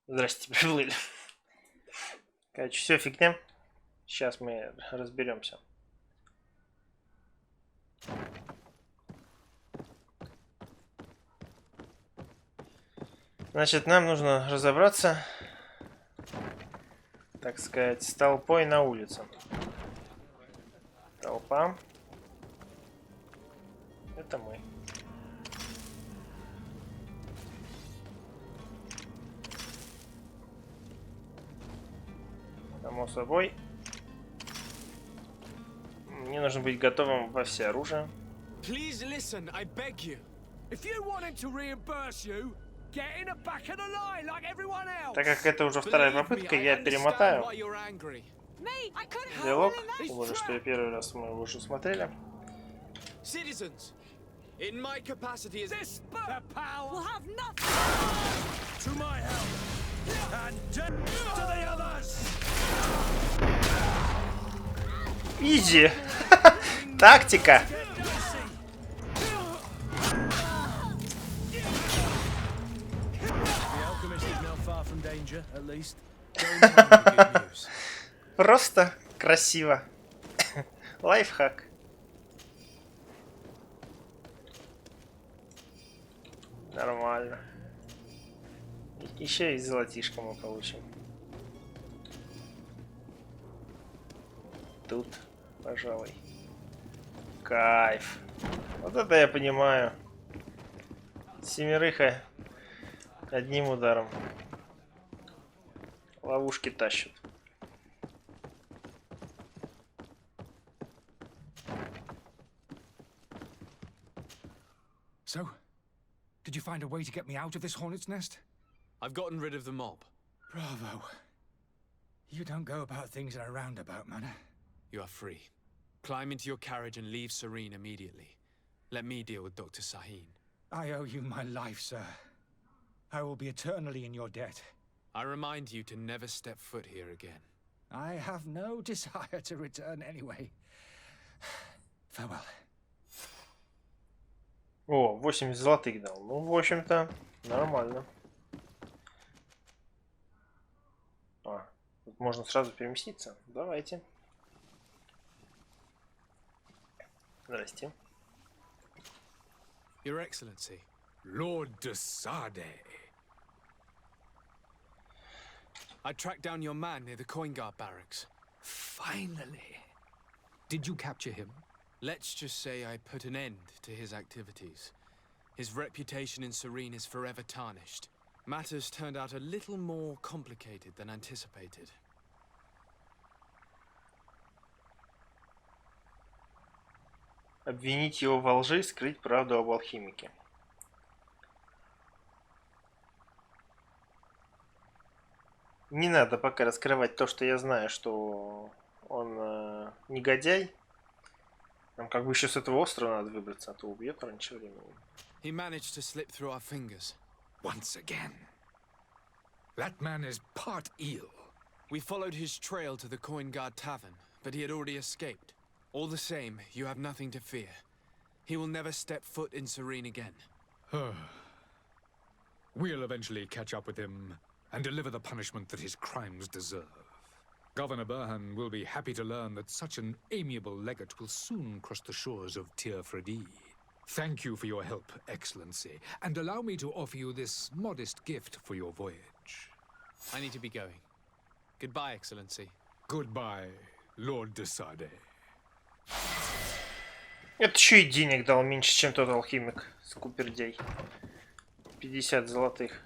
Здрасте, приплыли. Короче, все фигня. Сейчас мы разберемся. Значит, нам нужно разобраться, так сказать, с толпой на улице. Толпа. Это мы. Само собой. Мне нужно быть готовым во всеоружие. Так как это уже вторая попытка, я перемотаю диалог, тем более, что я первый раз мы его уже смотрели. In my capacity as this power will have nothing to my help and death to the others. Изи. Тактика. Просто красиво. Лайфхак. Нормально. Еще и золотишко мы получим. Тут, пожалуй. Кайф. Вот это я понимаю. Семерыха одним ударом. Ловушки тащат. So, did you find a way to get me out of this hornet's nest? I've gotten rid of the mob. Bravo. You don't go about things in a roundabout manner. You are free. Climb into your carriage and leave Serene immediately. Let me deal with Dr. Sahin. I owe you my life, sir. I will be eternally in your debt. I remind you to never step foot here again. I have no desire to return anyway. Farewell. О, 80 золотых дал. Ну, в общем-то, нормально. А, тут можно сразу переместиться. Давайте. Здрасте. Your Excellency. Lord de Sade. I tracked down your man near the Coin Guard barracks. Finally. Did you capture him? Let's just say I put an end to his activities. His reputation in Serene is forever tarnished. Matters turned out a little more complicated than anticipated. Обвинить его во лжи, скрыть правду об алхимике. Не надо пока раскрывать то, что я знаю, что он негодяй. Нам как бы еще с этого острова надо выбраться, а то убьет раньше времени. He managed to slip through our fingers. Once again. That man is part eel. We followed his trail to the Coin Guard Tavern, but he had already escaped. All the same, you have nothing to fear. He will never step foot in Serene again. We'll eventually catch up with him and deliver the punishment that his crimes deserve. Governor Burhan will be happy to learn that such an amiable legate will soon cross the shores of Fperedi. Thank you for your help, Excellency, and allow me to offer you this modest gift for your voyage. I need to be going. Goodbye, Excellency. Goodbye, Lord de Sade. Это еще и денег дал меньше, чем тот алхимик. Скупердей. 50 золотых.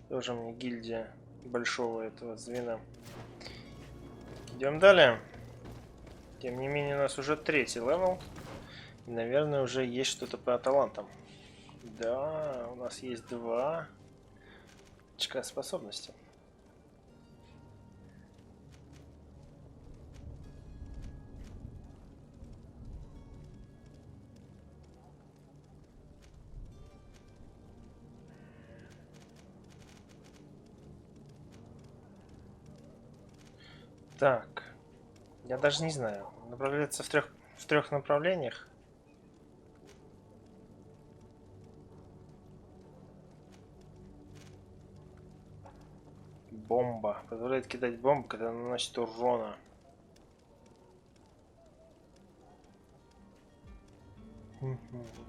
Тоже мне гильдия большого этого звена. Идем далее. Тем не менее, у нас уже 3-й левел. И, наверное, уже есть что-то по талантам. Да, у нас есть 2 очка способности. Так, я даже не знаю. Направляться в трех направлениях. Бомба. Позволяет кидать бомбу, когда наносит урона.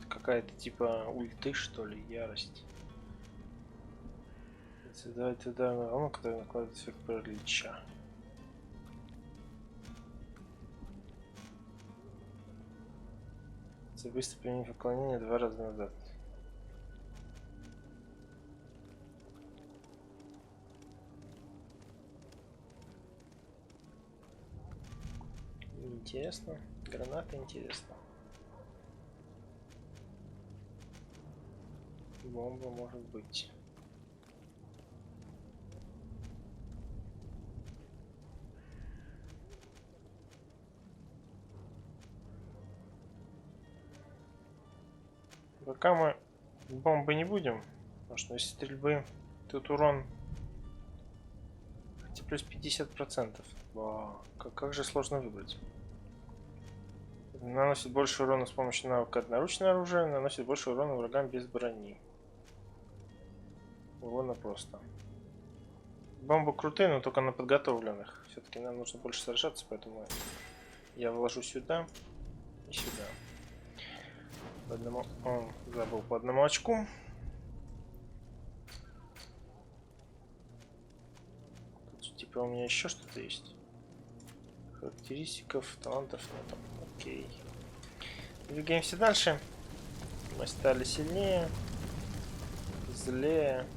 Какая-то типа ульты, что ли, ярость. Создавать ударную волну, которая накладывает эффект паралича. Быстро применить уклонение 2 раза назад. Интересно. Граната интересно. Бомба может быть. Пока мы бомбы не будем, потому что из стрельбы тут урон хотя плюс 50%. Вау, как же сложно выбрать. Наносит больше урона с помощью навыка одноручное оружие, наносит больше урона врагам без брони. Урона просто. Бомбы крутые, но только на подготовленных. Все-таки нам нужно больше сражаться, поэтому я вложу сюда и сюда. По одному... Он забыл по одному очку. Тут типа у меня еще что-то есть. Характеристиков, талантов нет. Окей. Двигаемся дальше. Мы стали сильнее, злее.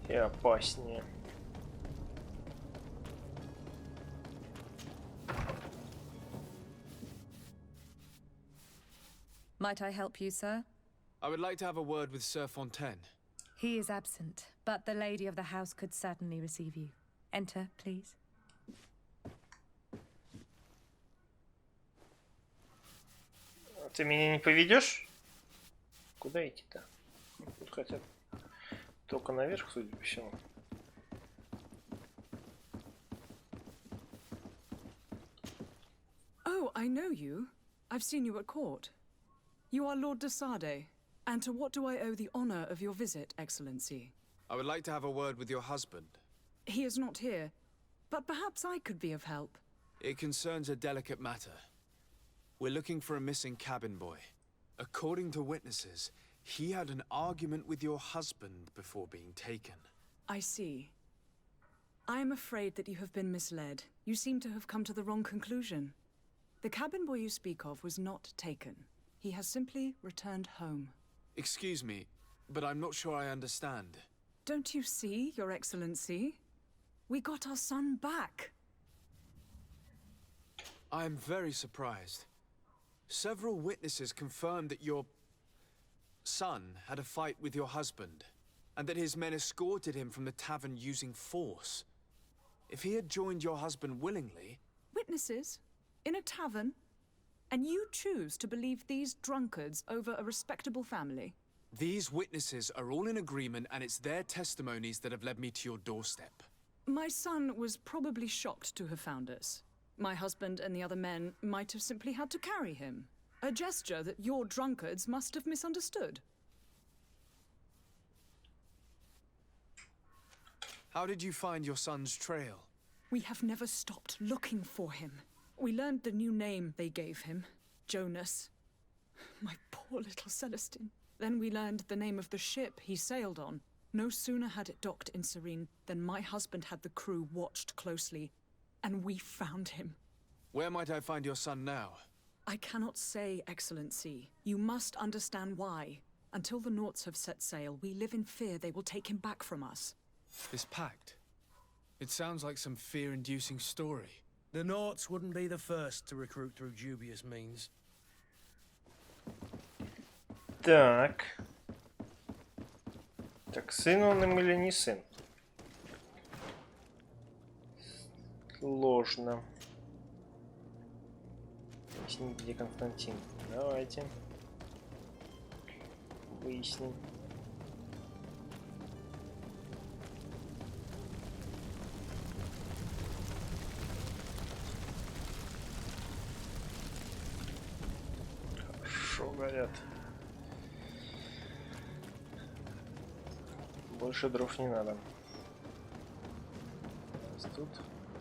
И опаснее. Might I help you, sir? I would like to have a word with Sir Fontaine. He is absent, but the lady of the house could certainly receive you. Enter, please. Ты меня не поведешь? Куда идти-то? Тут хотят только наверх, судя по всему. Oh, I know you. I've seen you at court. You are Lord de Sade. And to what do I owe the honor of your visit, Excellency? I would like to have a word with your husband. He is not here, but perhaps I could be of help. It concerns a delicate matter. We're looking for a missing cabin boy. According to witnesses, he had an argument with your husband before being taken. I see. I am afraid that you have been misled. You seem to have come to the wrong conclusion. The cabin boy you speak of was not taken. He has simply returned home. Excuse me, but I'm not sure I understand. Don't you see, Your Excellency? We got our son back. I am very surprised. Several witnesses confirmed that your son had a fight with your husband, and that his men escorted him from the tavern using force. If he had joined your husband willingly... Witnesses? In a tavern? And you choose to believe these drunkards over a respectable family? These witnesses are all in agreement, and it's their testimonies that have led me to your doorstep. My son was probably shocked to have found us. My husband and the other men might have simply had to carry him. A gesture that your drunkards must have misunderstood. How did you find your son's trail? We have never stopped looking for him. We learned the new name they gave him, Jonas. My poor little Celestine. Then we learned the name of the ship he sailed on. No sooner had it docked in Serene than my husband had the crew watched closely, and we found him. Where might I find your son now? I cannot say, Excellency. You must understand why. Until the Naughts have set sail, we live in fear they will take him back from us. This pact. It sounds like some fear-inducing story. The Naughts wouldn't be the first to recruit through dubious means. Так. Так, сын он им или не сын? Сложно. Выяснить, где Константин. Давайте. Выясним. Хорошо, говорят. Больше дров не надо. Тут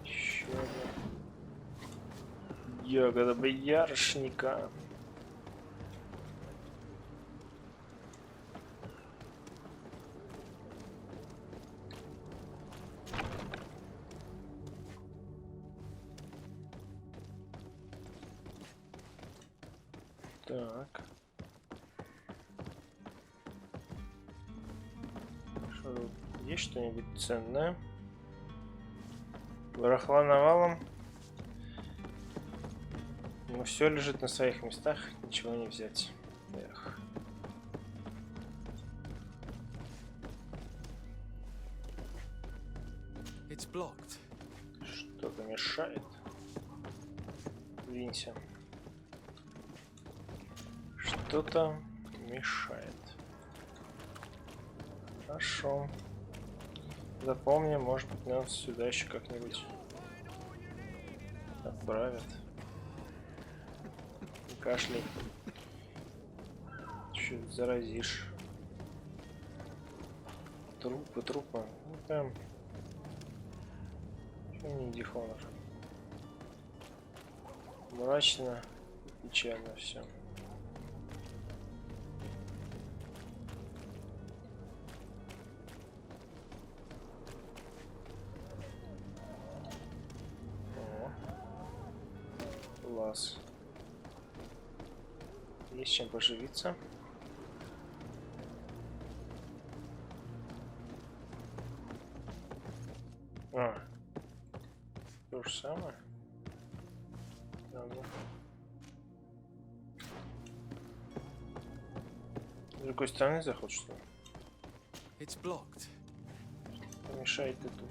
еще одна ягода боярышника. Так. Что тут? Есть что-нибудь ценное? Барахла навалом. Но все лежит на своих местах, ничего не взять. Эх. It's blocked. Что-то мешает. Двинься. Что-то мешает. Хорошо. Запомним, может быть, нас сюда еще как-нибудь отправят. Кашляй. Чё заразишь? Трупы, трупы. Ну прям. Чё не дихонов? Мрачно и печально все. Класс. Есть чем поживиться. То же самое. Да, ну. С другой стороны заход, что ли? It's blocked. Помешает и тут.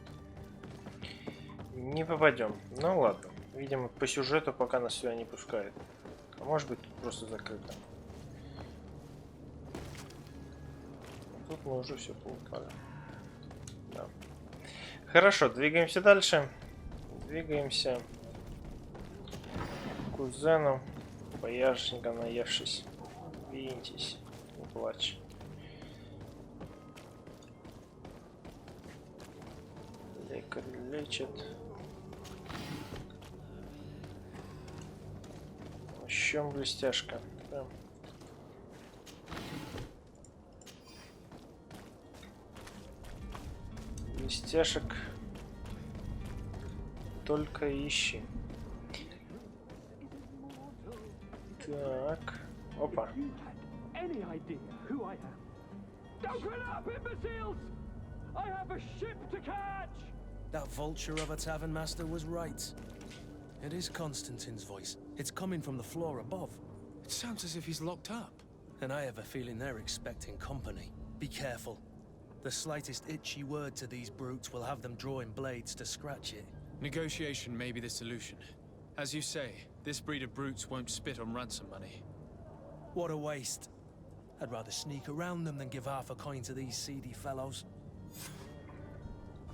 Не попадем. Ну ладно. Видимо, по сюжету пока нас сюда не пускают. А может быть, тут просто закрыто. Тут мы уже все получали. Да. Хорошо, двигаемся дальше. Двигаемся к кузену, боярышника наевшись. Виньтесь, не плачь. Лекарь лечит. В чем блестяшка? Да. Блестяшек только ищи. Так. Опа. That vulture of a tavern master was right. It is Constantine's voice. It's coming from the floor above. It sounds as if he's locked up. And I have a feeling they're expecting company. Be careful. The slightest itchy word to these brutes will have them drawing blades to scratch it. Negotiation may be the solution. As you say, this breed of brutes won't spit on ransom money. What a waste. I'd rather sneak around them than give half a coin to these seedy fellows.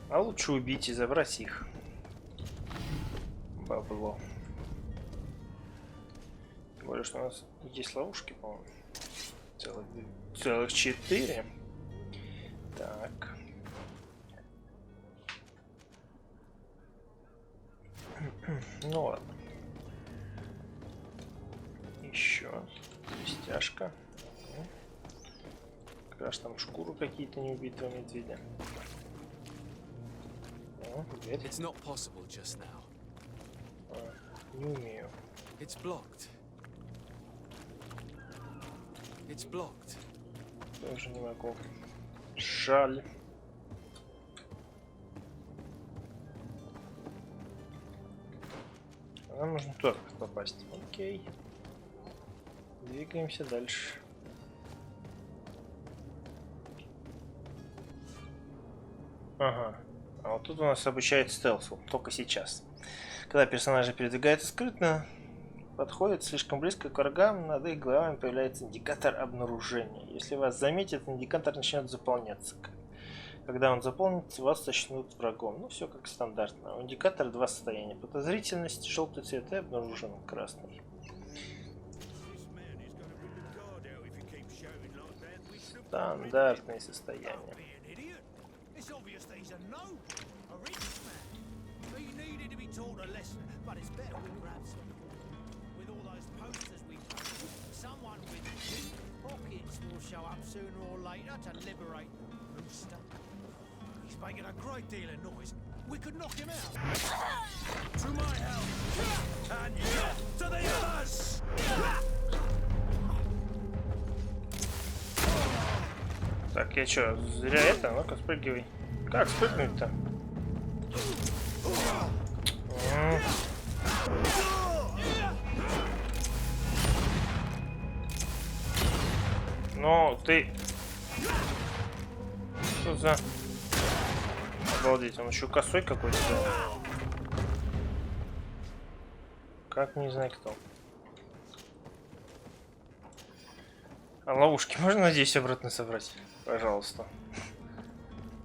А лучше убить и забрать их. Бабло. Тем более, что у нас есть ловушки, по-моему. Целых 4. Так. Ну ладно. Еще стяжка. Как раз там шкуру какие-то неубитого медведя. О, It's not possible just now. Не умею. It's blocked. It's blocked. Тоже не могу. Жаль. Нам нужно туда попасть. Окей. Двигаемся дальше. Ага. А вот тут у нас обучает стелсу. Только сейчас. Когда персонажи передвигаются скрытно, подходят слишком близко к врагам, над их головами появляется индикатор обнаружения. Если вас заметят, индикатор начнет заполняться. Когда он заполнится, вас сочтут врагом. Ну, все как стандартно. У индикатора два состояния. Подозрительность, желтый цвет и обнаружен красный. Стандартные состояния. He's a noble, a rich man. He needed to be taught a lesson, but it's better we grab some. With all those posters we post, someone with deep pockets will show up sooner or later to liberate the rooster. He's making a great deal of noise. We could knock him out. To my help! And to the others! Так, я чё, зря это? Ну-ка, спрыгивай. Как спрыгнуть-то? Ну, ты... Что за... Обалдеть, он еще косой какой-то. Как не знаю кто. А ловушки можно, надеюсь, обратно собрать? Пожалуйста.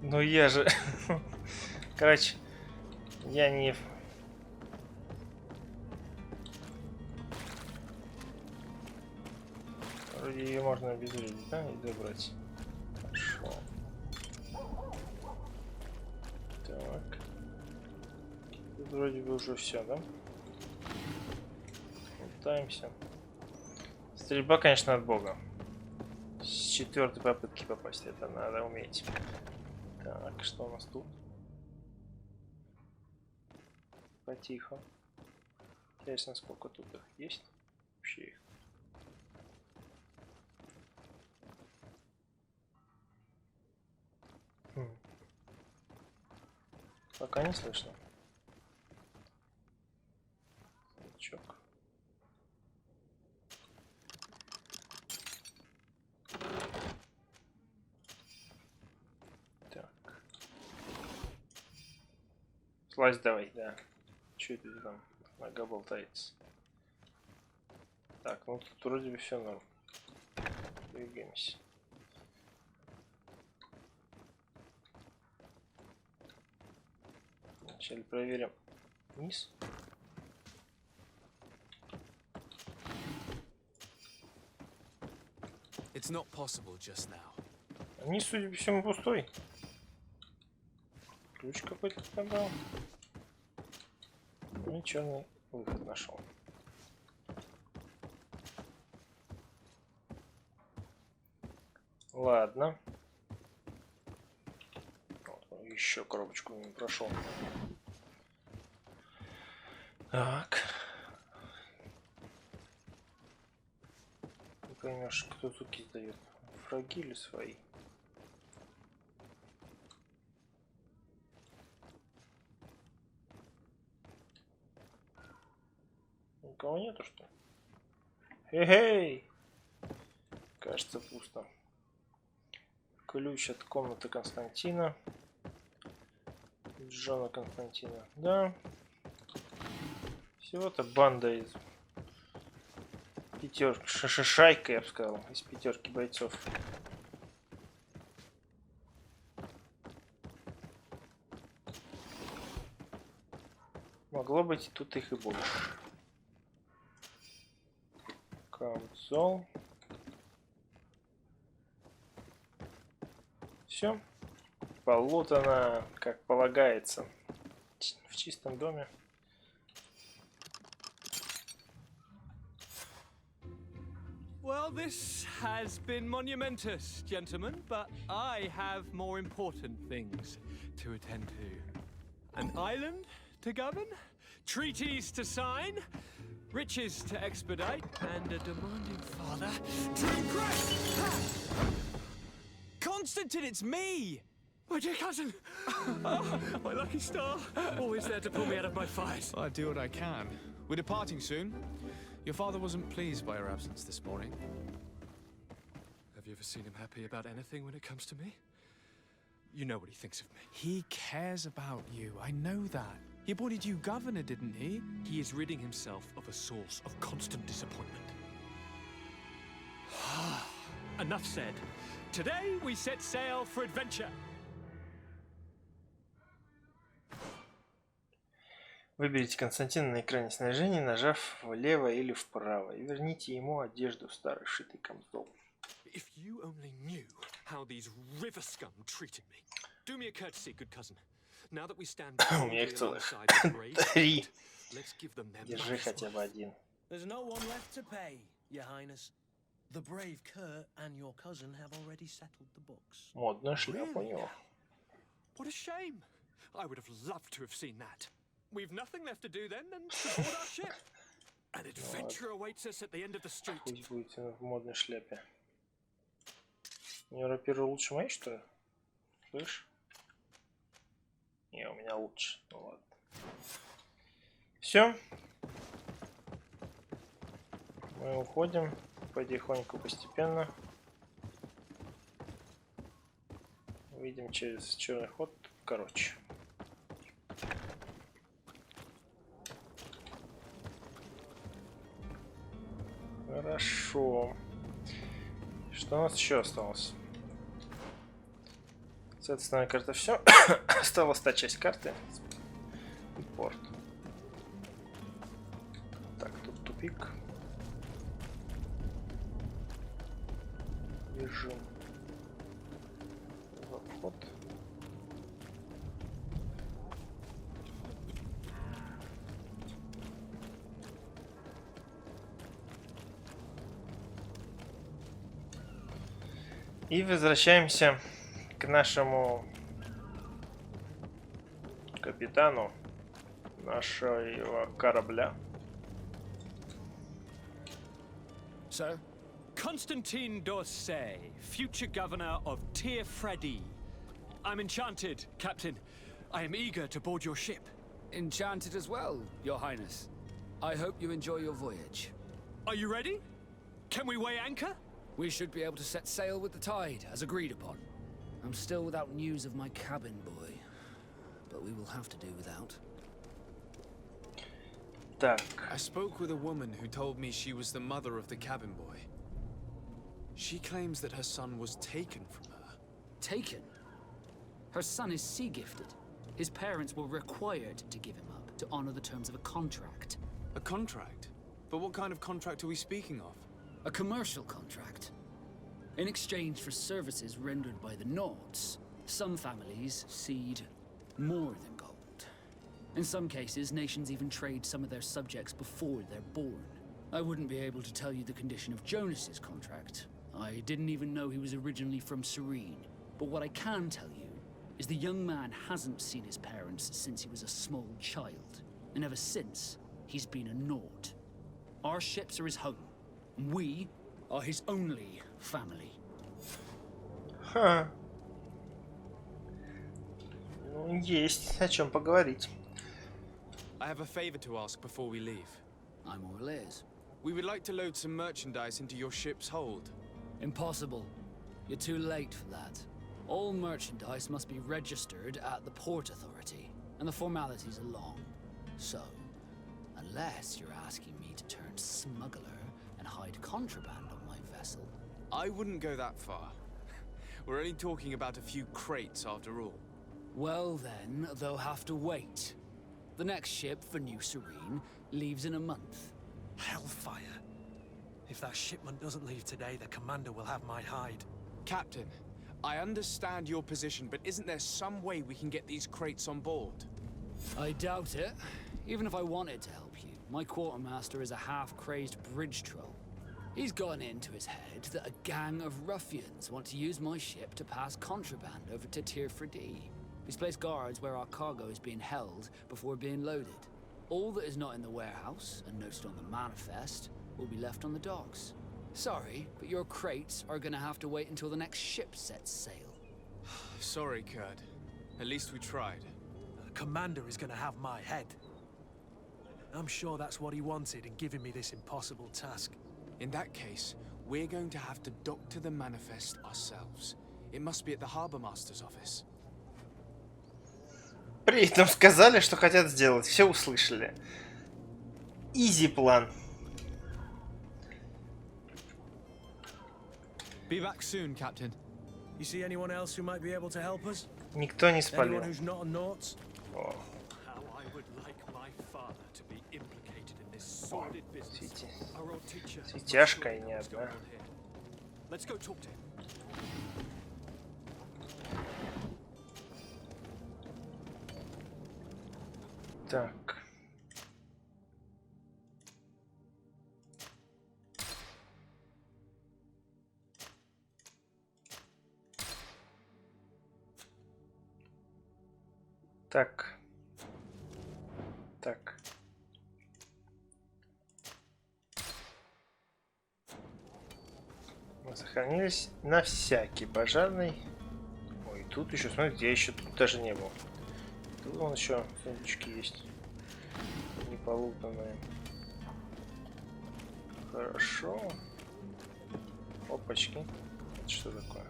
Ну я же... Короче, я не... Вроде ее можно обезвредить, да? И добрать. Хорошо. Так. Тут вроде бы уже все, да? Пытаемся. Стрельба, конечно, от бога. С 4-й попытки попасть, это надо уметь. Так, что у нас тут? Потихо. Интересно, сколько тут их есть? Вообще их. Пока не слышно. Значок. Так. Слазь давай, да. Че это там? Нога болтается. Так, ну тут вроде бы все норм. Двигаемся. Вначале проверим низ. It's not possible just now. Низ, судя по всему, пустой. Ключ какой-то добавил. И черный выход нашел. Ладно. Вот, еще коробочку не прошел. Так. Не поймешь, кто звуки издает. Фраги или свои? Никого нету, что ли? Эй! Кажется, пусто. Ключ от комнаты Константина. Джона Константина. Да. Всего-то банда из пятерки. Шайка, я бы сказал. Из 5 бойцов. Могло быть, тут их и больше. Камзол. Все. Полутано, как полагается. В чистом доме. Well, this has been monumentous, gentlemen, but I have more important things to attend to. An island to govern, treaties to sign, riches to expedite, and a demanding father to impress. Constantine, it's me! My dear cousin! Oh, my lucky star! Always there to pull me out of my fight. Well, I do what I can. We're departing soon. Your father wasn't pleased by your absence this morning. Have you ever seen him happy about anything when it comes to me? You know what he thinks of me. He cares about you, I know that. He appointed you governor, didn't he? He is ridding himself of a source of constant disappointment. Enough said. Today we set sail for adventure. Выберите Константина на экране снаряжения, нажав влево или вправо, и верните ему одежду, старый шитый камзол. If you only knew how these river scum treated me. Do me a courtesy, good cousin. Now that we stand У меня их целых alongside the brave, 3. let's give them their Держи money's хотя бы worth. один. There's no one left to pay, Your Highness. The brave Kurt and your cousin have already settled the books. Модную шляпу у него. What a shame. I would have loved to have seen that. We've nothing left to do then than to board our ship. An adventure awaits us at the end of the street. Пусть будет в модной шляпе. У него рапира лучше моей, что ли? Слышь? Не, у меня лучше. Ну ладно. Все. Мы уходим потихоньку, постепенно. Выйдем через черный ход. Короче. Хорошо. Что у нас еще осталось? С этой стороны карты все. Осталась та часть карты. И порт. Так, тут тупик. Бежим. В обход. И возвращаемся к нашему капитану нашего корабля. Sir? Constantine d'Orsay, future governor of Freddy. I'm enchanted, Captain. I am eager to board your ship. Enchanted as well, Your Highness. I hope you enjoy your voyage. Are you ready? Can we weigh anchor? We should be able to set sail with the tide, as agreed upon. I'm still without news of my cabin boy, but we will have to do without. Так. I spoke with a woman who told me she was the mother of the cabin boy. She claims that her son was taken from her. Taken? Her son is sea-gifted. His parents were required to give him up to honor the terms of a contract. A contract? But what kind of contract are we speaking of? A commercial contract. In exchange for services rendered by the Nords, some families cede more than gold. In some cases, nations even trade some of their subjects before they're born. I wouldn't be able to tell you the condition of Jonas's contract. I didn't even know he was originally from Serene. But what I can tell you is the young man hasn't seen his parents since he was a small child. And ever since, he's been a Nord. Our ships are his home. We are his only family. Ха. Ну, есть о чем поговорить. I have a favor to ask before we leave. I'm all ears. We would like to load some merchandise into your ship's hold. Impossible. You're too late for that. All merchandise must be registered at the Port Authority, and the formalities are long. So, unless you're asking me to turn smuggler and hide contraband on my vessel. I wouldn't go that far. We're only talking about a few crates after all. Well then, they'll have to wait. The next ship for New Serene leaves in a month. Hellfire. If that shipment doesn't leave today, the commander will have my hide. Captain, I understand your position, but isn't there some way we can get these crates on board? I doubt it. Even if I wanted to help you, my quartermaster is a half-crazed bridge troll. He's gotten into his head that a gang of ruffians want to use my ship to pass contraband over to Freddy. He's placed guards where our cargo is being held before being loaded. All that is not in the warehouse and noted on the manifest will be left on the docks. Sorry, but your crates are gonna have to wait until the next ship sets sail. Sorry, Kurt. At least we tried. The commander is gonna have my head. I'm sure that's what he wanted in giving me this impossible task. In that case, we're going to have to doctor the manifest ourselves. It must be at the Harbour Master's office. Привет, нам сказали, что хотят сделать. Все услышали. Изи план. Be back soon, Captain. You see anyone else who might be able to help us? Никто не Anyone спалил. who's not a Nords? О, How I would like my father to be implicated in this sordid business. Our old teacher. Тяжко и не одна. Let's go talk to him. Так. Так. Так. Мы сохранились на всякий пожарный. Ой, тут еще, смотрите, я еще тут даже не был. Тут вон еще сундучки есть. Не полутанные. Хорошо. Опачки. Это что такое?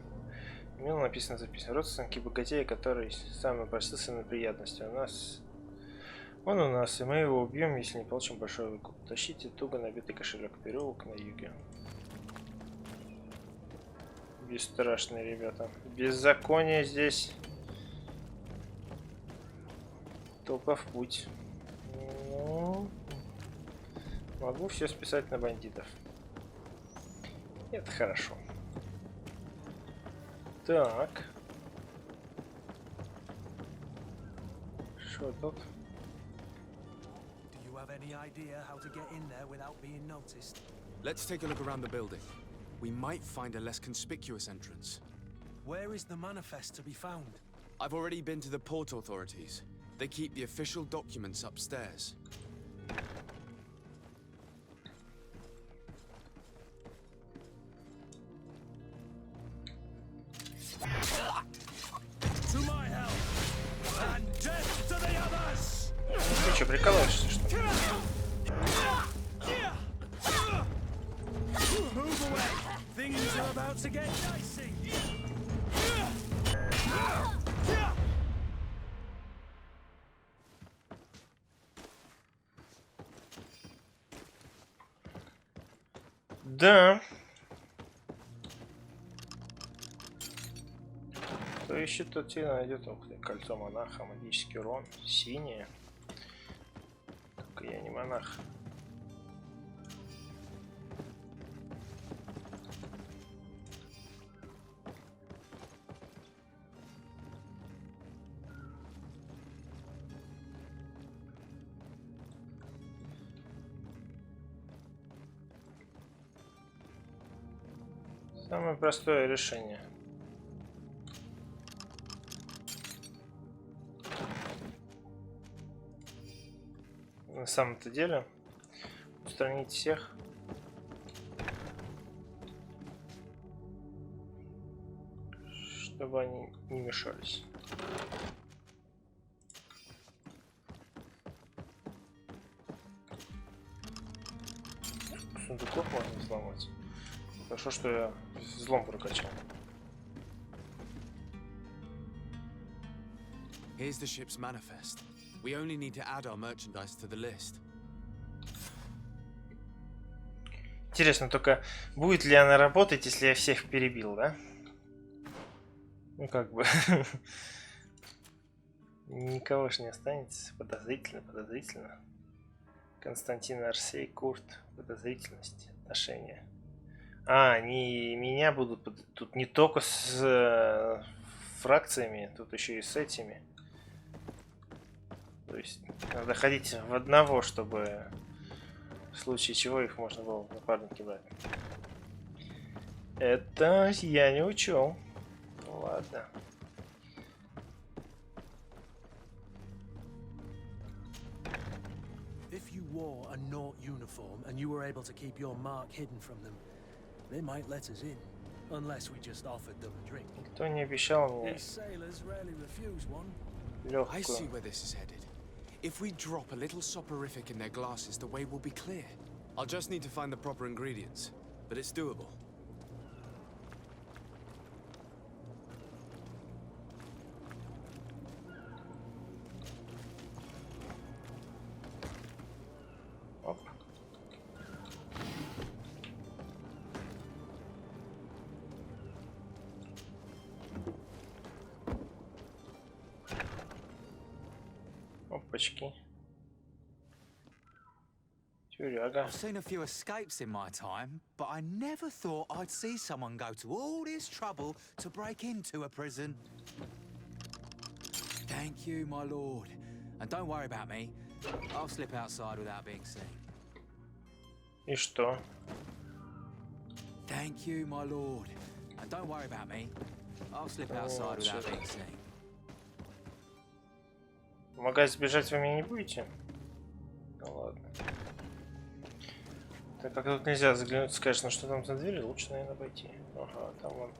Мило написано, записано. Родственники богатея, который сам напросился на неприятности. Он у нас, и мы его убьем, если не получим большой выкуп. Тащите туго набитый кошелек. Переулок на юге. Бесстрашные ребята. Беззаконие здесь. Только в путь. Ну, могу все списать на бандитов. Это хорошо. Так. Что тут? Do you have any idea how to get in there without being noticed? Let's take a look around the building. We might find a less conspicuous entrance. Where is the manifest to be found? I've already been to the port authorities. They keep the official documents upstairs. To my help! And death to the others! Ты что, прикалываешься, что ли? Move away! Things are about to get dicey! Да. Кто ищет, тот и найдет. Ух ты, кольцо монаха, магический урон, синее. Только я не монах. Самое простое решение. На самом-то деле устранить всех. Чтобы они не мешались. Сундуков можно взломать. Хорошо, что я взлом прокачал. Here's the ship's manifest. We only need to add our merchandise to the list. Интересно, только будет ли она работать, если я всех перебил, да? Ну как бы. Никого ж не останется. Подозрительно, подозрительно. Константин Арсей, Курт. Подозрительность, отношения. А, они меня будут... Тут не только с фракциями, тут еще и с этими. То есть надо ходить в одного, чтобы в случае чего их можно было в напарники брать. Это я не учел. Ладно. If you wore a Naut uniform and you were able to keep your mark hidden from them, they might let us in, unless we just offered them a drink. Никто не обещал мне These sailors rarely refuse one. I see легкую. where this is headed. If we drop a little soporific in their glasses, the way will be clear. I'll just need to find the proper ingredients, but it's doable. Оп. Опачки. Тюряга. I've seen a few escapes in my time, but I never thought I'd see someone go to all this trouble to break into a prison. Thank you, my lord. And don't worry about me. I'll slip outside without being seen. И что? Thank you, my lord. And don't worry about me. I'll slip outside without being seen. В магазин сбежать вы меня не будете? Ну ладно. Так как тут нельзя заглянуть, скажешь, ну что там за дверь, лучше, наверное, обойти. Ага, там вон.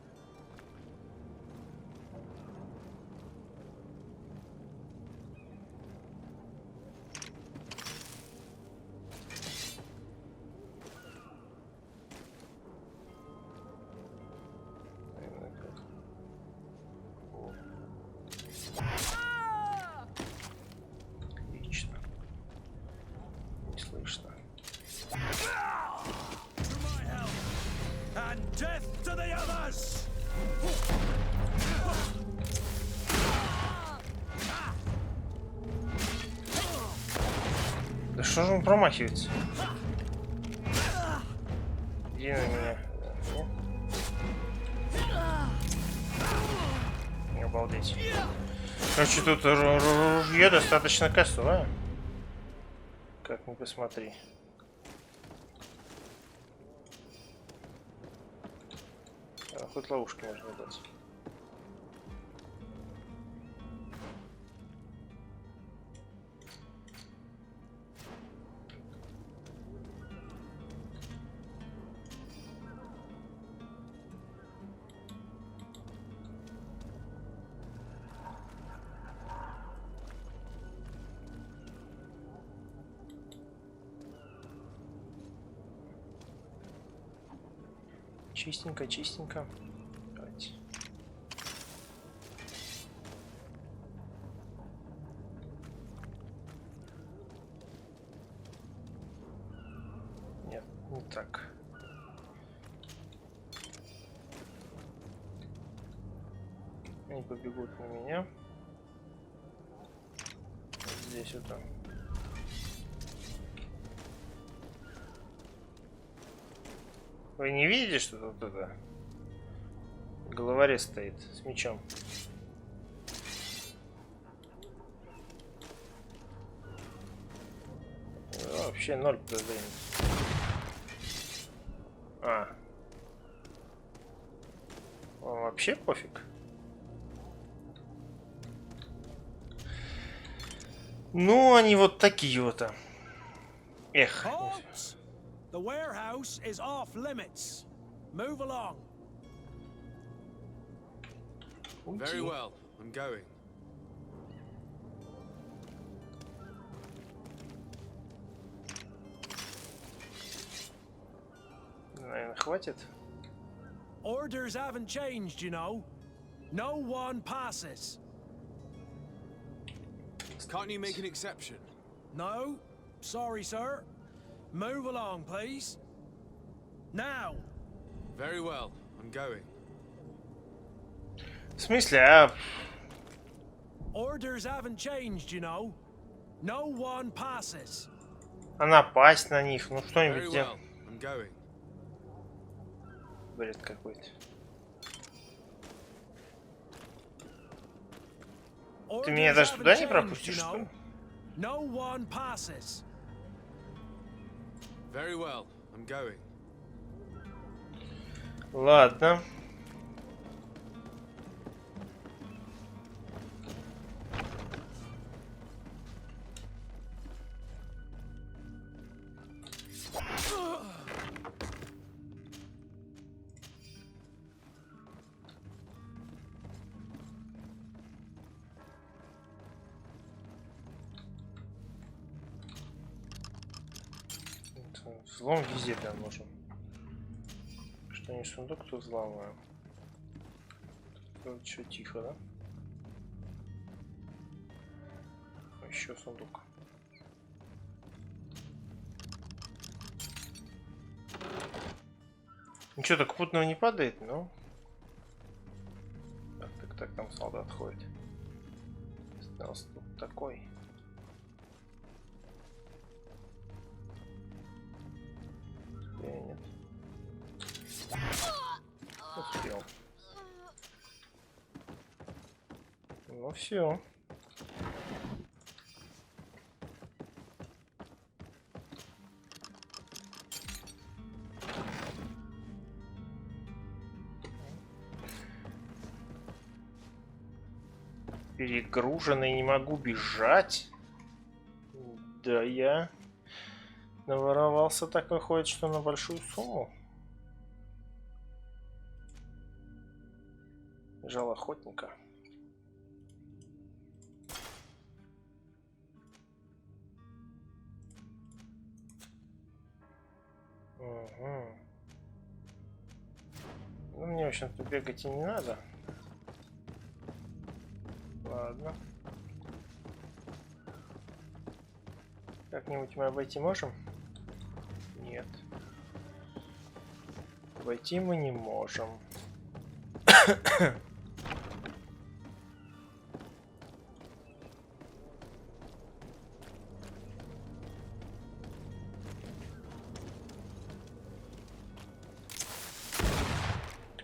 Отлично. Не слышно. And death to the others! Да что же он промахивается? Иди на меня. Не обалдеть. Короче, тут ружье достаточно косое. Как ни посмотри. А, хоть ловушки можно дать. Чистенько, чистенько. Давайте. Нет, не так. Они побегут на меня. Вот здесь вот там. Вы не видите, что тут это головорез стоит с мечом? Вообще 0 подозрений. А. Вам вообще пофиг? Ну, они вот такие вот. Эх. Halt! The warehouse is off limits. Move along. Very well, I'm going. Наверное, хватит. Orders haven't changed, you know. No one passes. Can't you make an exception? No? Sorry, sir. Move along, please. Now. Very well, I'm going. В смысле, а... Orders haven't changed, you know. No one passes. А напасть на них, ну Very что-нибудь well, I'm going. Бред какой-то. Ты меня даже туда не пропустишь, что ли? No one passes. Very well, I'm going. Ладно. Взлом везде прям нужен. Что не сундук, то взломаю. Тут что, тихо, да? Еще сундук. Ничего, так путного не падает, но... Так, там солдат ходит. Остался тут такой. Нет. Успел. Ну все. Перегруженный, не могу бежать. Да, я наворовался, так выходит, что на большую сумму. Жал охотника. Угу. Ну, мне, в общем-то, бегать и не надо. Ладно. Как-нибудь мы обойти можем? Нет. Обойти мы не можем.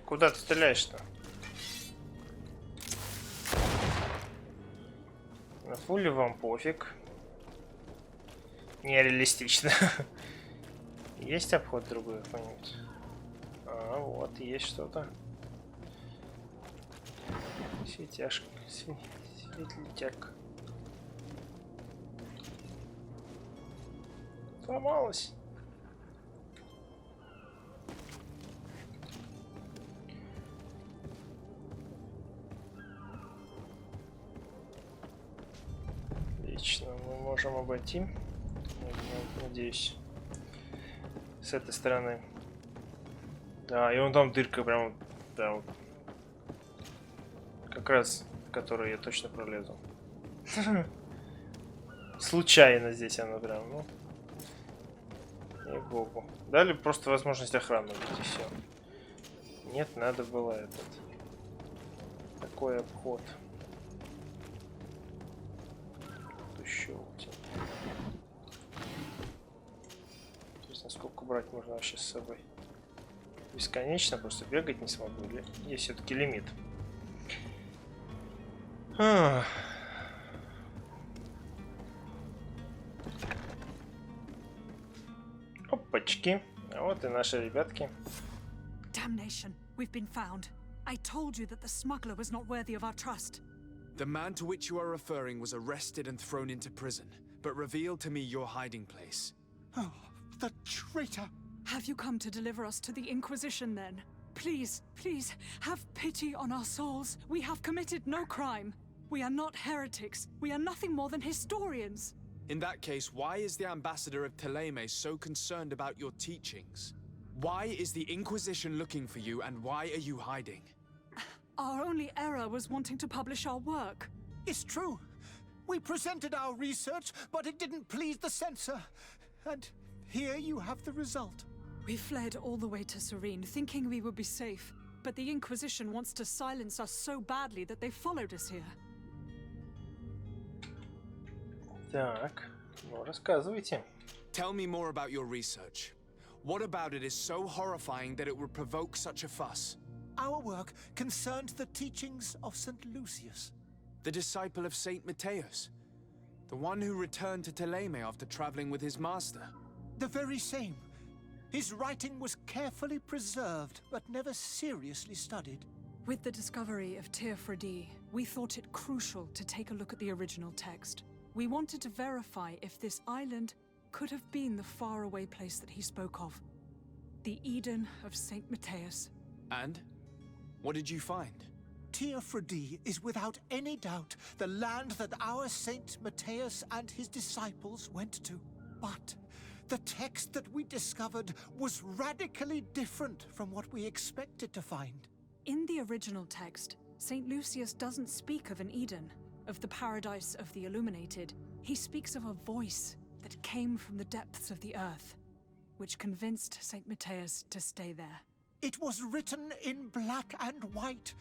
Куда ты стреляешь-то? На пули вам пофиг. Нереалистично. Есть обход другой какой-нибудь? А, вот, есть что-то. Светяшка. Светлячок. Сломалась. Отлично, мы можем обойти. Надеюсь. С этой стороны. Да, и вон там дырка прям. Да, вот. Как раз, в которую я точно пролезу. Случайно здесь она прям, ну. Ей-богу. Дали просто возможность охраны убить, и все. Нет, надо было этот. Такой обход. Щелки. Интересно, сколько брать можно вообще с собой? Бесконечно, просто бегать не смогу. Или есть все-таки лимит? Опачки. А вот и наши ребятки. Damnation, we've been found. I told you that the smuggler was not worthy of our trust. The man to which you are referring was arrested and thrown into prison, but revealed to me your hiding place. Oh, the traitor! Have you come to deliver us to the Inquisition then? Please, please, have pity on our souls. We have committed no crime. We are not heretics. We are nothing more than historians. In that case, why is the ambassador of Teleme so concerned about your teachings? Why is the Inquisition looking for you, and why are you hiding? Our only error was wanting to publish our work. It's true. We presented our research, but it didn't please the censor. And here you have the result. We fled all the way to Serene, thinking we would be safe. But the Inquisition wants to silence us so badly that they followed us here. Так, ну рассказывайте. Tell me more about your research. What about it is so horrifying that it would provoke such a fuss? Our work concerned the teachings of St. Lucius. The disciple of Saint Matthias. The one who returned to Teleme after traveling with his master. The very same. His writing was carefully preserved, but never seriously studied. With the discovery of Teofredi, we thought it crucial to take a look at the original text. We wanted to verify if this island could have been the faraway place that he spoke of. The Eden of Saint Matthias. And? What did you find? Teofredi is without any doubt the land that our Saint Matthias and his disciples went to. But the text that we discovered was radically different from what we expected to find. In the original text, Saint Lucius doesn't speak of an Eden, of the paradise of the illuminated. He speaks of a voice that came from the depths of the earth, which convinced Saint Matthias to stay there. It was written in black and white,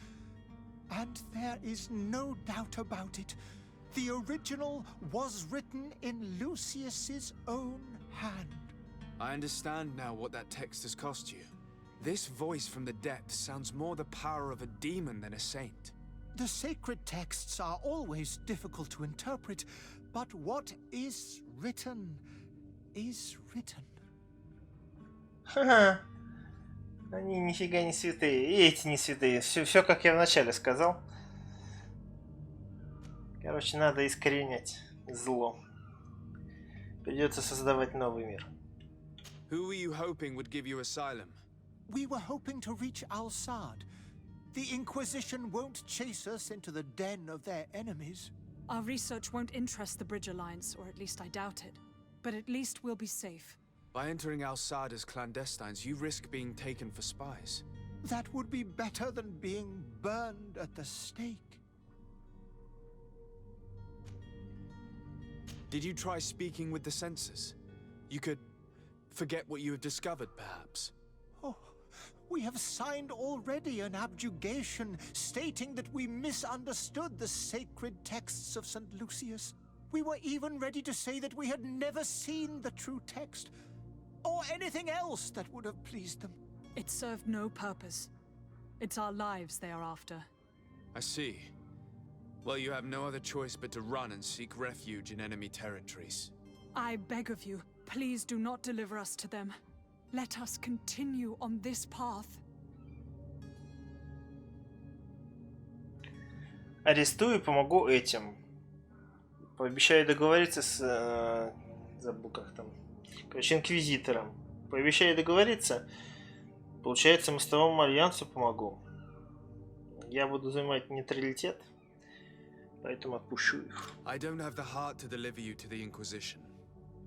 and there is no doubt about it. The original was written in Lucius's own hand. I understand now what that text has cost you. This voice from the depths sounds more the power of a demon than a saint. The sacred texts are always difficult to interpret, but what is written is written. Ха-ха. Они нифига не святые. И эти не святые. Все как я вначале сказал. Короче, надо искоренять зло. Придется создавать новый мир. Who were you hoping would give you asylum? We were hoping to reach Al-Sad. The Inquisition won't chase us into the den of their enemies. Our research won't interest the Bridge Alliance, or at least I doubt it. But at least we'll be safe. By entering Al-Sad as clandestines, you risk being taken for spies. That would be better than being burned at the stake. Did you try speaking with the censors? You could forget what you have discovered, perhaps. Oh, we have signed already an abjugation stating that we misunderstood the sacred texts of St. Lucius. We were even ready to say that we had never seen the true text, or anything else that would have pleased them. It served no purpose. It's our lives they are after. I see. Well, you have no other choice but to run and seek refuge in enemy territories. I beg of you, please do not deliver us to them. Let us continue on this path. Арестую и помогу этим. Пообещаю договориться с... забыл как там. Короче, инквизитором. Пообещаю договориться. Получается, мостовому альянсу помогу. Я буду занимать нейтралитет. Поэтому отпущу их. I don't have the heart to deliver you to the Inquisition,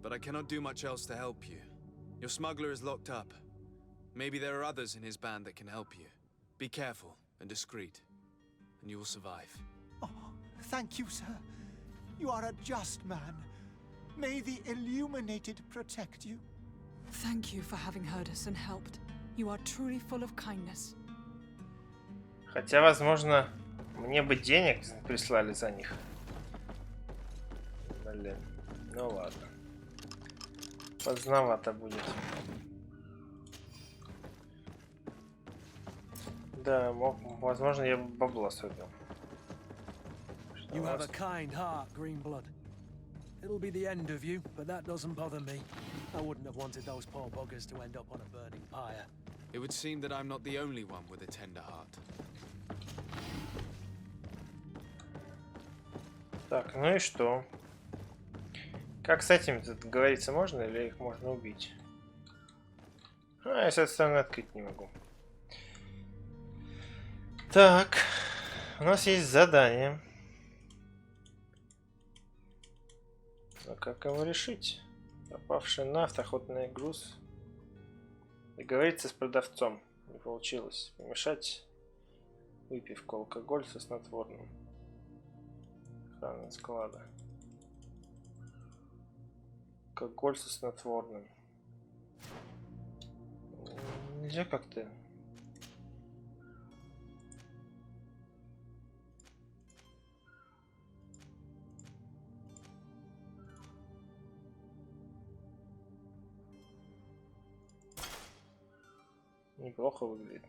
but I cannot do much else to help you. Your smuggler is locked up. Maybe there are others in his band that can help you. Be careful and discreet, and you will survive. Oh, thank you, sir. You are a just man. May the Illuminated protect you. Thank you for having heard us and helped. You are truly full of kindness. Хотя, возможно, мне бы денег прислали за них. Блин, ну ладно. Поздновато будет. Да, возможно, я бабла собил. You have a kind heart, Greenblood. It'll be the end of you, but that doesn't bother me. I wouldn't have wanted those poor buggers to end up on a burning pyre. It would seem that I'm not the only one with a tender heart. Так, ну и что? Как с этим договориться можно, или их можно убить? А, я с этой стороны открыть не могу. Так, у нас есть задание. А как его решить? Пропавший нафт, охотный груз. Договориться с продавцом. Не получилось. Помешать выпивку, алкоголь со снотворным. Охрана склада. Алкоголь со снотворным. Нельзя как-то. Неплохо выглядит.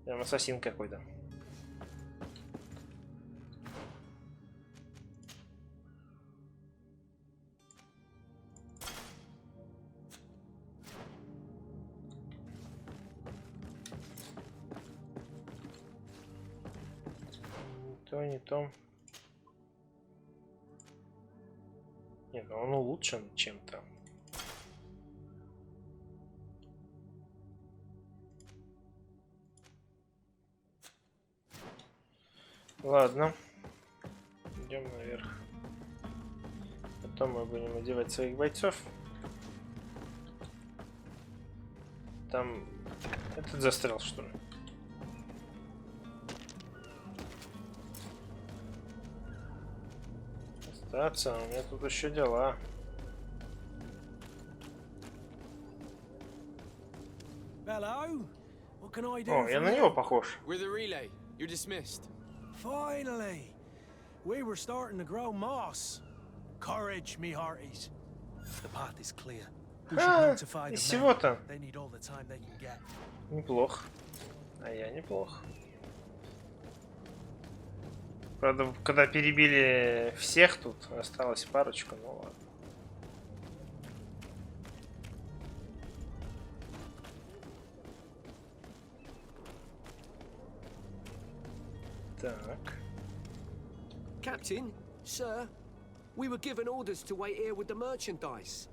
Прям ассасин какой-то. Не то. Не, ну он улучшен чем-то. Ладно. Идем наверх. Потом мы будем одевать своих бойцов. Там этот застрял, что ли? Остаться, у меня тут еще дела. Hello? What can I do? О, я на него похож. We're the relay. You're dismissed. Finally! We were starting to grow moss. Courage, me hearties. The path is clear. We should А, notify и the men. всего-то. They need all the time they can get. Неплохо. А я неплохо. Правда, когда перебили всех, тут осталось парочку, ну ладно. Так. Captain, sir, we were given orders to wait here with the merchandise.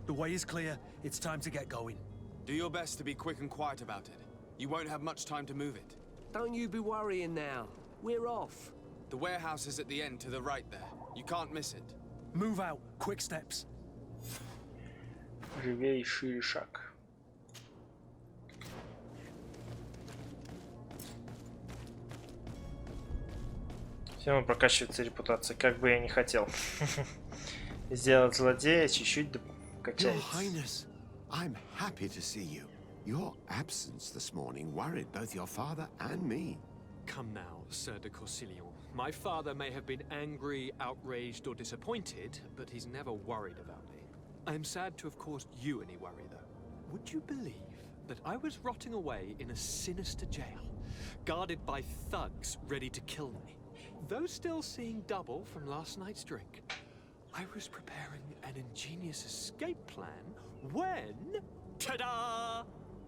The way is clear. It's time to get going. Do your best to be quick and quiet about it. You won't have much time to move it. Don't you be worrying now. We're off. The warehouse is at the end to the right there. You can't miss it. Move out. Quick steps. Живее, шире шаг. Все равно прокачивается репутация, как бы я не хотел. Сделать злодея чуть-чуть Your качается. Highness, I'm happy to see you. Your absence this morning worried both your father and me. Come now, Sir de Corsilion. My father may have been angry, outraged, or disappointed, but he's never worried about me. I am sad to have caused you any worry, though. Would you believe that I was rotting away in a sinister jail, guarded by thugs ready to kill me? Though still seeing double from last night's drink, I was preparing an ingenious escape plan when... Ta-da!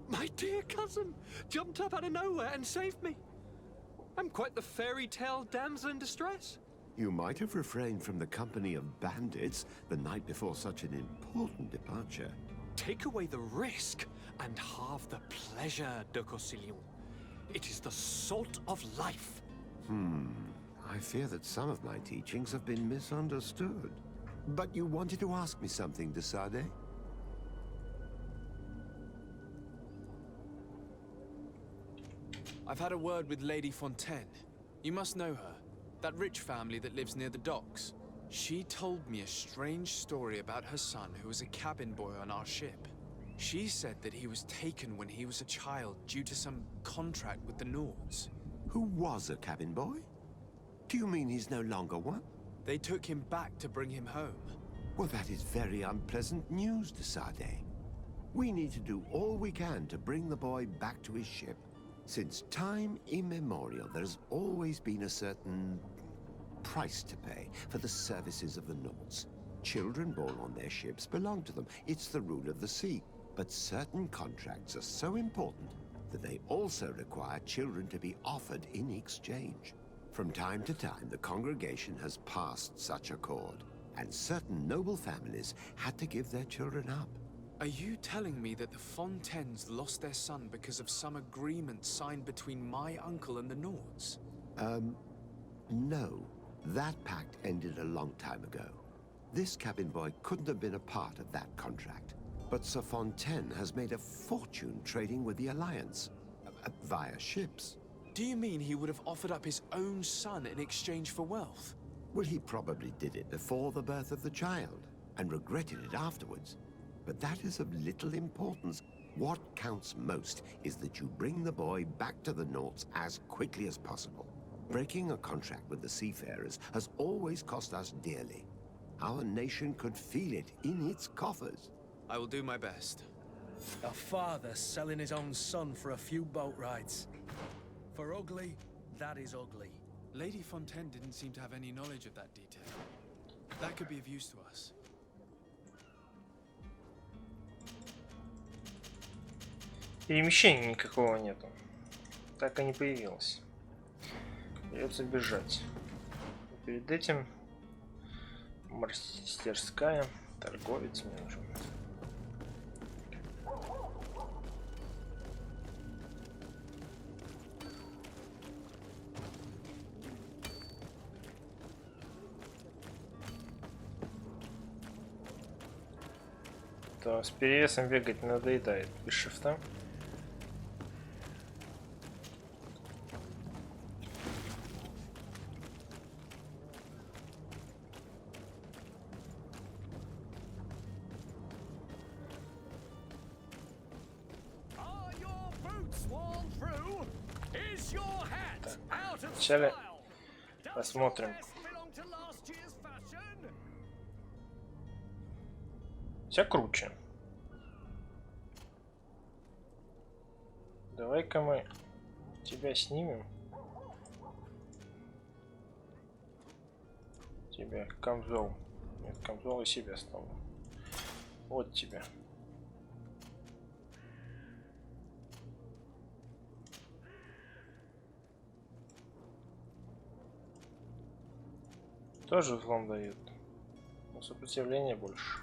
My dear cousin jumped up out of nowhere and saved me. I'm quite the fairy tale damsel in distress. You might have refrained from the company of bandits the night before such an important departure. Take away the risk and halve the pleasure, de Corsilion. It is the salt of life. I fear that some of my teachings have been misunderstood. But you wanted to ask me something, de Sade? I've had a word with Lady Fontaine. You must know her. That rich family that lives near the docks. She told me a strange story about her son who was a cabin boy on our ship. She said that he was taken when he was a child due to some contract with the Nords. Who was a cabin boy? Do you mean he's no longer one? They took him back to bring him home. Well, that is very unpleasant news, de Sade. We need to do all we can to bring the boy back to his ship. Since time immemorial, there has always been a certain price to pay for the services of the Nords. Children born on their ships belong to them. It's the rule of the sea. But certain contracts are so important that they also require children to be offered in exchange. From time to time, the congregation has passed such accord, and certain noble families had to give their children up. Are you telling me that the Fontaines lost their son because of some agreement signed between my uncle and the Nords? No. That pact ended a long time ago. This cabin boy couldn't have been a part of that contract. But Sir Fontaine has made a fortune trading with the Alliance, via ships. Do you mean he would have offered up his own son in exchange for wealth? Well, he probably did it before the birth of the child, and regretted it afterwards. But that is of little importance. What counts most is that you bring the boy back to the Nords as quickly as possible. Breaking a contract with the seafarers has always cost us dearly. Our nation could feel it in its coffers. I will do my best. A father selling his own son for a few boat rides. For ugly, that is ugly. Lady Fontaine didn't seem to have any knowledge of that detail. That could be of use to us. Перемещения никакого нету. Так и не появилось. Придется бежать. И перед этим мастерская, торговец мне нужен. То с перевесом бегать надоедает без шифта. Вначале посмотрим. Вся круче. Давай-ка мы тебя снимем. Тебя камзол. Нет, камзол и себя ставлю. Вот тебя. Тоже взлом дают. Но сопротивление больше.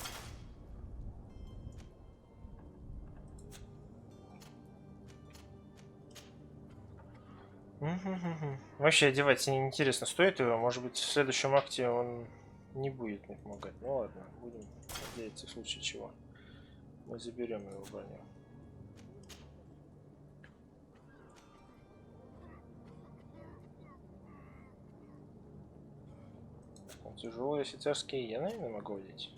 Вообще одевать интересно, стоит его? Может быть, в следующем акте он не будет мне помогать. Ну ладно, будем надеяться в случае чего. Мы заберем его броню. Тяжелые офицерские я, наверное, могу одеть.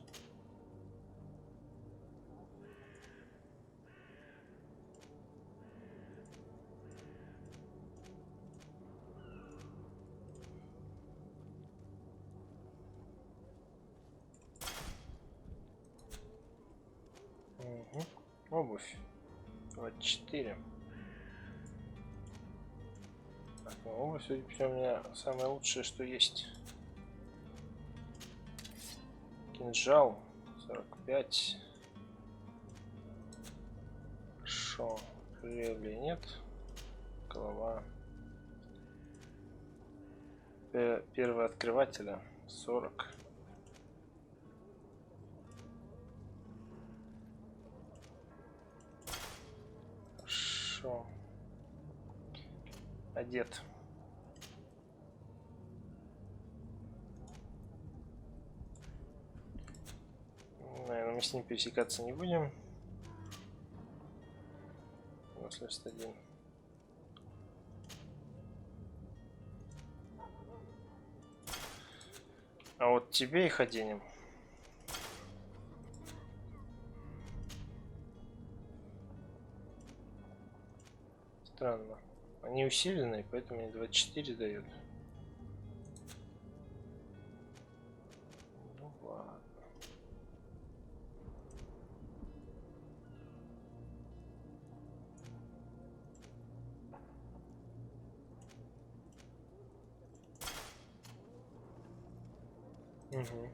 Угу. Обувь 24. Так, ну, обувь, судя по всему, у меня самое лучшее, что есть. Кинжал 45. Хорошо. Ревли нет. Голова. Первого открывателя 40. Хорошо. Одет. Наверное, мы с ним пересекаться не будем. 81. А вот тебе их оденем. Странно. Они усиленные, поэтому мне 24 дают. Ну ладно. Угу.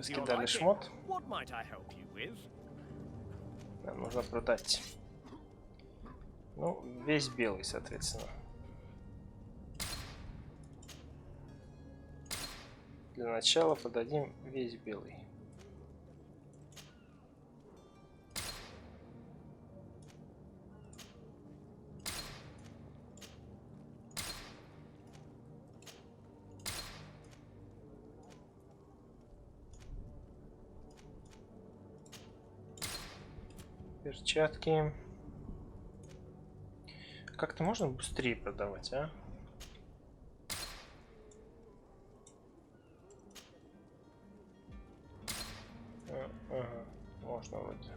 Рассказали мы шмот. Нам нужно продать. Ну, весь белый, соответственно. Для начала подадим весь белый. Перчатки. Как-то можно быстрее продавать, а? Ага, можно вроде.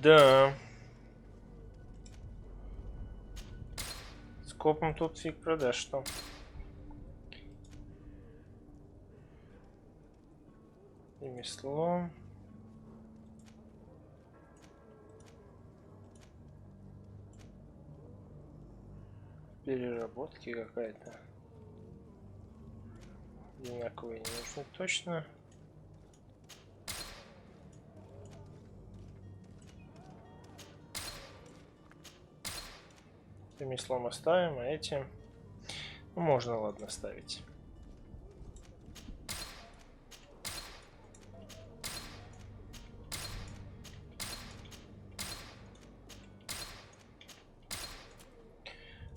Да. Скопом тут фиг продашь, что? Ремесло. Переработки какая-то. Одинаковые не нужны точно. Ремеслом оставим, а эти ну, можно, ладно, ставить.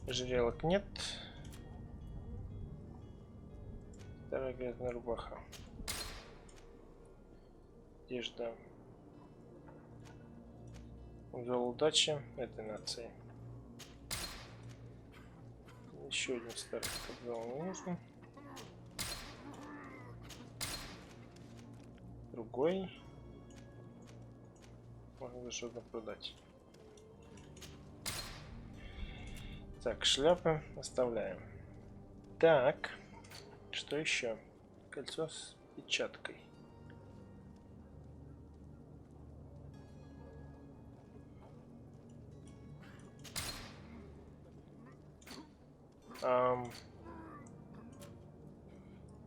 Жерелок нет. Вторая грязная рубаха. Одежда. Узел удачи этой нации. Еще один старый капзал не нужен. Другой. Можно даже одно продать. Так, шляпы оставляем. Так, что еще? Кольцо с печаткой.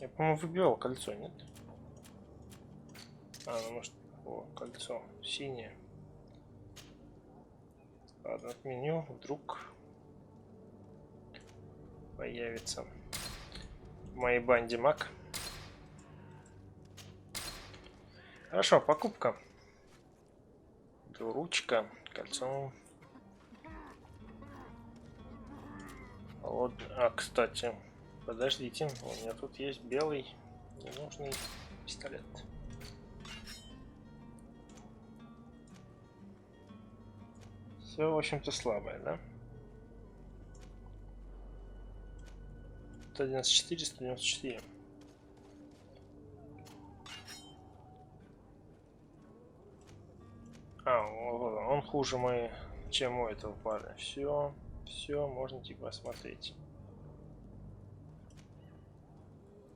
Я, по-моему, выбивал кольцо, нет? А, ну может... О, кольцо синее. Ладно, отменю. Вдруг появится в моей банде маг. Хорошо, покупка. Ручка, кольцо. Вот, а, кстати, подождите, у меня тут есть белый ненужный пистолет. Все, в общем-то, слабое, да? 194, 194. А, он хуже чем у этого парня. Все, можно типа осмотреть.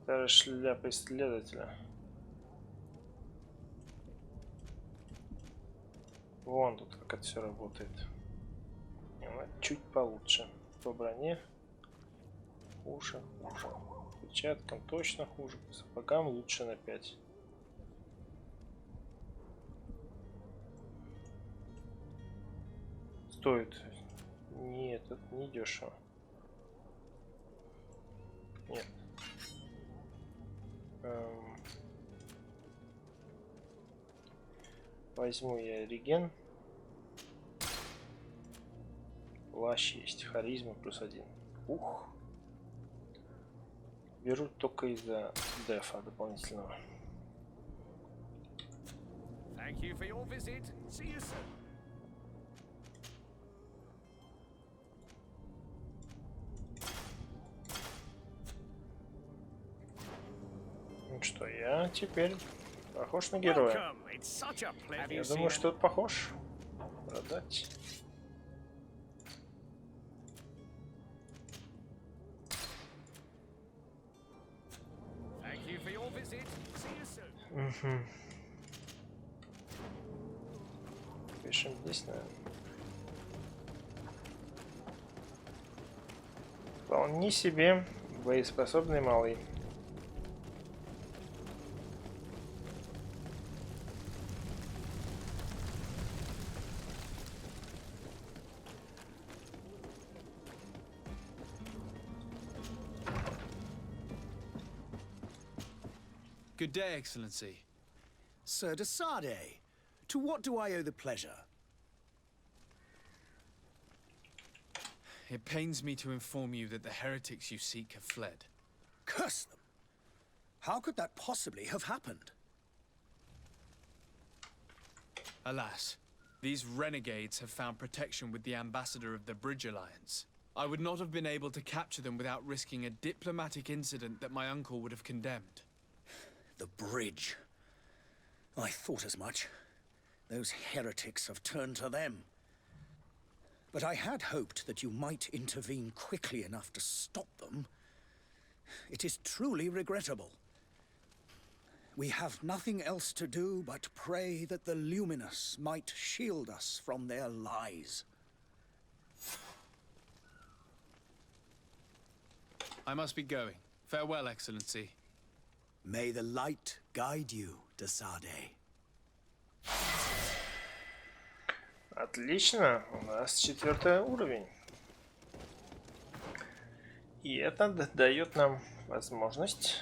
Даже шляпа исследователя. Вон тут как это все работает. Чуть получше. По броне хуже. Перчаткам точно хуже. По сапогам лучше на 5. Стоит. Нет, это не дешево. Нет. Возьму я реген. Плащ есть. Харизма +1. Ух. Беру только из-за дефа дополнительного. Thank you for your visit. See you soon. Ну что, я теперь похож на героя. Я думаю, что тут похож. Продать. Угу. Пишем здесь, наверное. Вполне себе боеспособный малый. Good day, Excellency. Sir de Sardet, to what do I owe the pleasure? It pains me to inform you that the heretics you seek have fled. Curse them! How could that possibly have happened? Alas, these renegades have found protection with the ambassador of the Bridge Alliance. I would not have been able to capture them without risking a diplomatic incident that my uncle would have condemned. The bridge. I thought as much. Those heretics have turned to them. But I had hoped that you might intervene quickly enough to stop them. It is truly regrettable. We have nothing else to do but pray that the Luminous might shield us from their lies. I must be going. Farewell, Excellency. May the light guide you, de Sardet. Отлично, у нас 4 уровень. И это дает нам возможность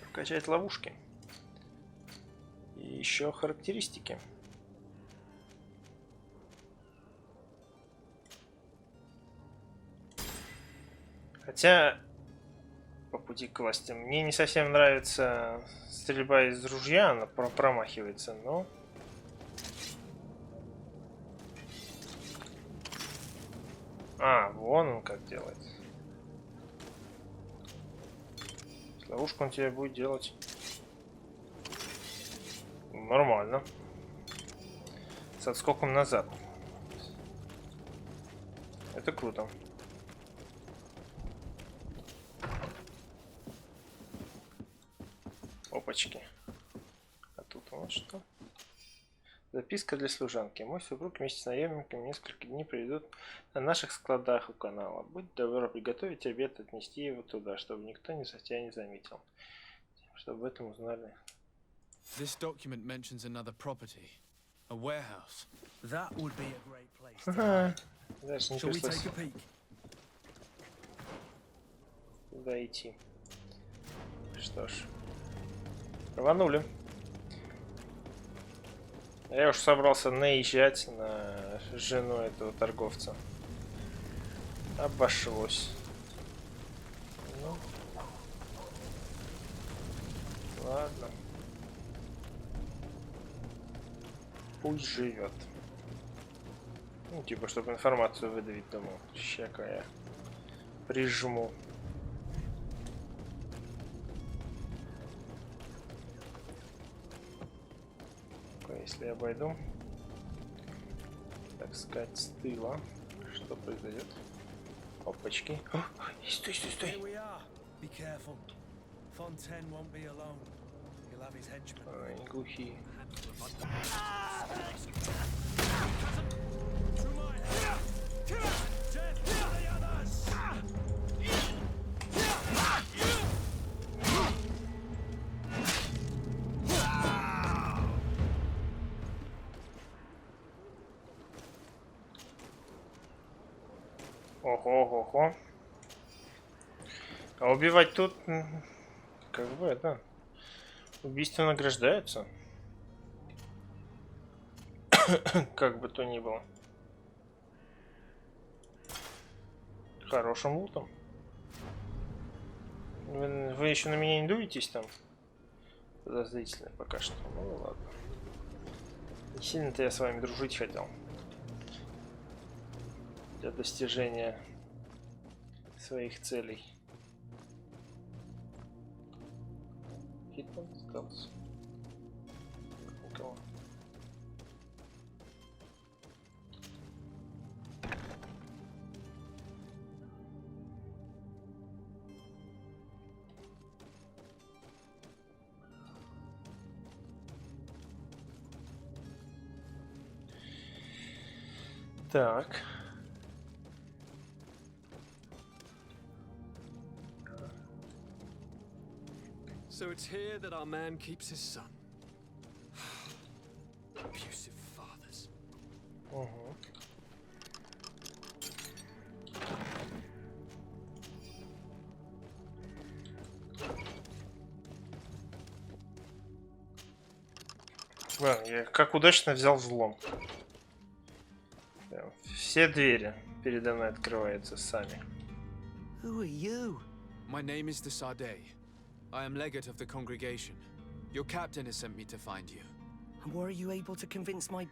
прокачать ловушки. И еще характеристики. Хотя по пути к власти мне не совсем нравится стрельба из ружья, она промахивается, но вон он как делает. Ловушку он тебе будет делать нормально, с отскоком назад. Это круто. Опачки. А тут у нас что? Записка для служанки. Мой супруг вместе с наемниками несколько дней проведут на наших складах у канала. Будь добра приготовить обед, отнести его туда, чтобы никто тебя не заметил. Чтобы об этом узнали. This document mentions another property, a warehouse. That would be a great place to Ага. hide. Даже не Shall we пришлось take a peek? туда идти. Что ж. Рванули. Я уж собрался наезжать на жену этого торговца. Обошлось. Ну. Ладно. Пусть живет. Ну, типа, чтобы информацию выдавить, думал. Щека я прижму. Если я обойду, так сказать, с тыла, что произойдет? Опачки. О, стой, стой, стой. Here we are. Be careful. Fontaine won't be alone. He'll have his henchmen. Ой, они глухие. Ого-го-го. А убивать тут, как бы это, убийство награждается. Как бы то ни было. Хорошим лутом. Вы еще на меня не дуетесь там? Подозрительно пока что. Ну ладно. Не сильно-то я с вами дружить хотел. Для достижения своих целей. Хитман остался. Никого. Так. So it's here that our man keeps his son. Abusive fathers. Угу. Ладно, я как удачно взял взлом. Прям все двери передо мной открываются сами. Who are you? My name is the Sade. I am legate of the congregation. Your captain has sent me to find you. And were you able to convince my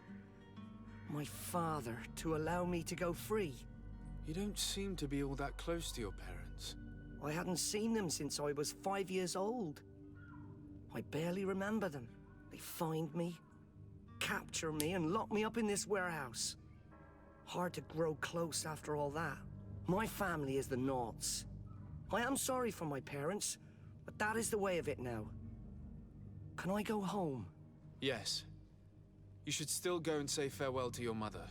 father to allow me to go free? You don't seem to be all that close to your parents. I hadn't seen them since I was 5 years old. I barely remember them. They find me, capture me, and lock me up in this warehouse. Hard to grow close after all that. My family is the Naughts. I am sorry for my parents, but that is the way of it now. Can I go home? Yes. You should still go and say farewell to your mother.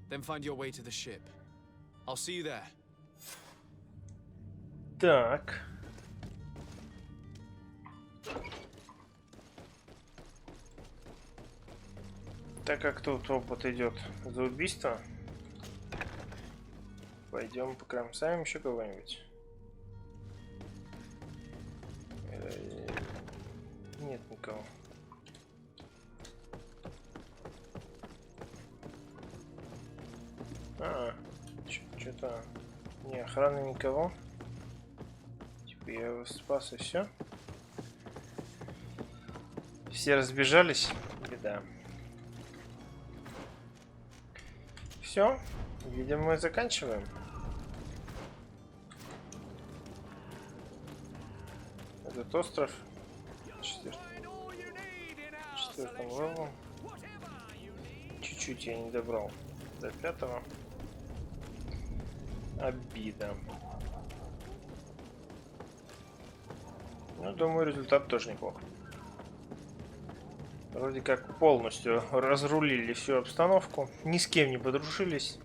Then find your way to the ship. I'll see you there. Так. Так как тут опыт идет за убийство, пойдем покромсаем еще кого-нибудь. Нет никого. Что-то не охраны никого. Типа я его спас и все. Все разбежались. Беда. Все. Видимо, мы заканчиваем. Этот остров. Четвертым левелом. Чуть-чуть я не добрал до 5-го. Обида. Ну, думаю, результат тоже неплох. Вроде как полностью разрулили всю обстановку. Ни с кем не подружились.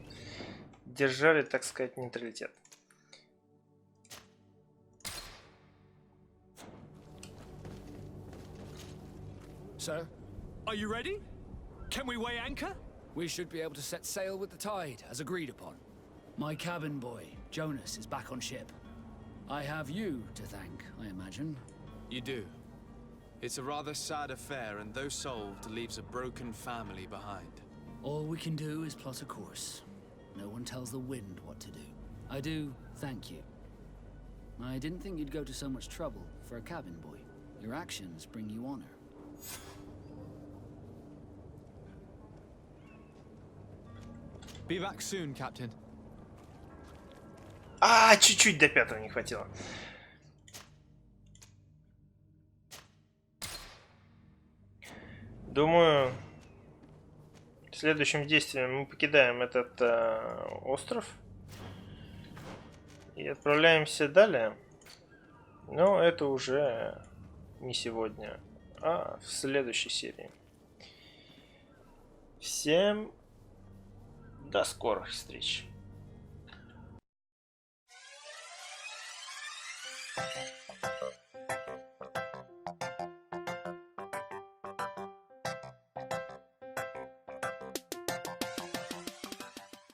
Держали, так сказать, нейтралитет. Sir, Are you ready? Can we weigh anchor? we should be able to set sail with the tide, as agreed upon. My cabin boy, Jonas, is back on ship. I have you to thank, I imagine. You do. It's a rather sad affair, and though solved, leaves a broken family behind. All we can do is plot a course. No one tells the wind what to do. I do thank you. I didn't think you'd go to so much trouble for a cabin boy. Your actions bring you honor. Be back soon, Captain. А, чуть-чуть до 5-го не хватило. Думаю, следующим действием мы покидаем этот остров и отправляемся далее. Но это уже не сегодня, а в следующей серии. Всем до скорых встреч.